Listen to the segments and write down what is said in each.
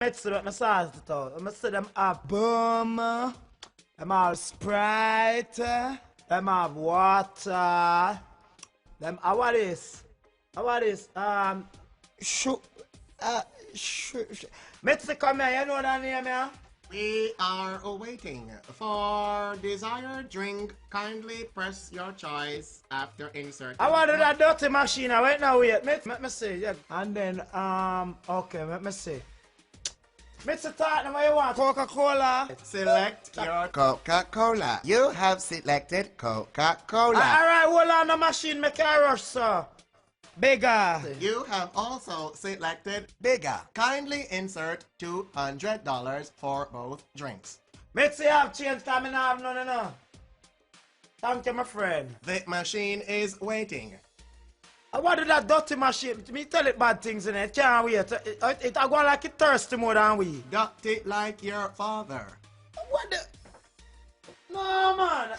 Let's see what my size it out. I'm see them have boom, them have Sprite, them have water, them what is? What is? Mitzi, come here, you know that name here? We are awaiting. For desired drink, kindly press your choice after inserting. I want that dirty machine. Wait now, wait. Let me see. Yeah. And then, okay, let me see. Mr. Tottenham, what you want? Coca-Cola? Select your Coca-Cola. You have selected Coca-Cola. Alright, hold on the machine, make a rush, sir. Bigger. You have also selected bigger. Kindly insert $200 for both drinks. Mitzi, have change, time and have none, no. Thank you, my friend. The machine is waiting. I want that dirty machine. Me tell it bad things in it. Can't wait. It I go like it thirsty more than we. Dirty like your father. What the? No, man.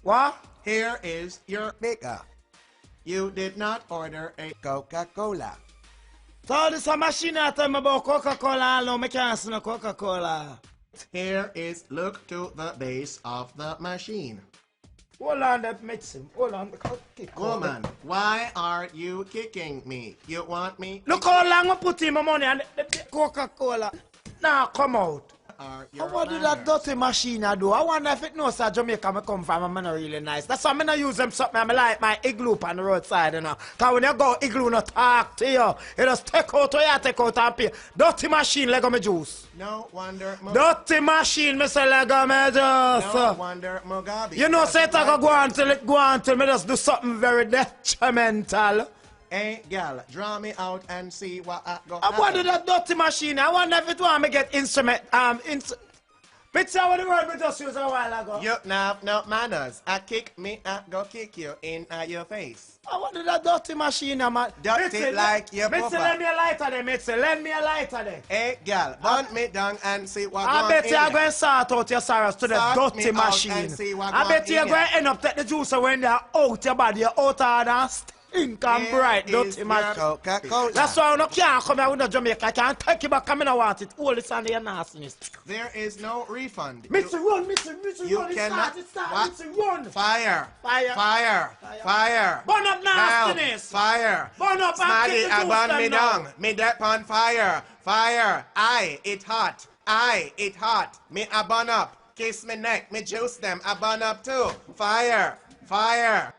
What? Here is your bigger. You did not order a Coca-Cola. So this a machine I tell me about Coca-Cola and now I can't see no Coca-Cola. Here is look to the base of the machine. Hold on, that makes him. Hold on. Woman, why are you kicking me? You want me? Look how long I put in my money and the Coca-Cola. Now come out. What did that dirty machine I do? I wonder if it knows that Jamaica I come from and I'm not really nice. That's why I don't use them something. I like my igloo on the roadside, you know. Because when you go igloo, not talk to you. You just take out what you take out and pay. Dirty machine, Lego me juice. No wonder Dirty machine, Mr. Lego me juice. No wonder Mugabe. You know, say I go on till it go on till me just do something very detrimental. Hey, gal, draw me out and see what I got. I wanted that dirty machine. I wonder if it want me get instrument. Bitch, I want the word we just used a while ago. You have no manners. I kick me, I go kick you in your face. I wanted that dirty machine, man. Dirty Mitzi, like your papa. Mitzi, lend me a lighter there, Mitzi. Lend me a lighter there. Hey, gal, burn me down and see what I bet you're going to sort out your sorrows to the dirty machine. I bet you're going to end up take the juice when they're out your body, you're out of the stink and bright, dirty machine. Coca-Cola. That's why I can't come here with the Jamaica. I can't take it back. I don't want it. All this under your nastiness. There is no refund. Mitzi, run, Mitzi, you run. Cannot, It start, Mitzi, run. Fire. Fire. Fire. Fire. Burn up nastiness. Fire. Burn up and Smaddy, kick the I juice burn them me down. down. Me that on fire. Fire. It hot. It hot. Me I burn up. Kiss me neck. Me juice them. I burn up too. Fire. Fire.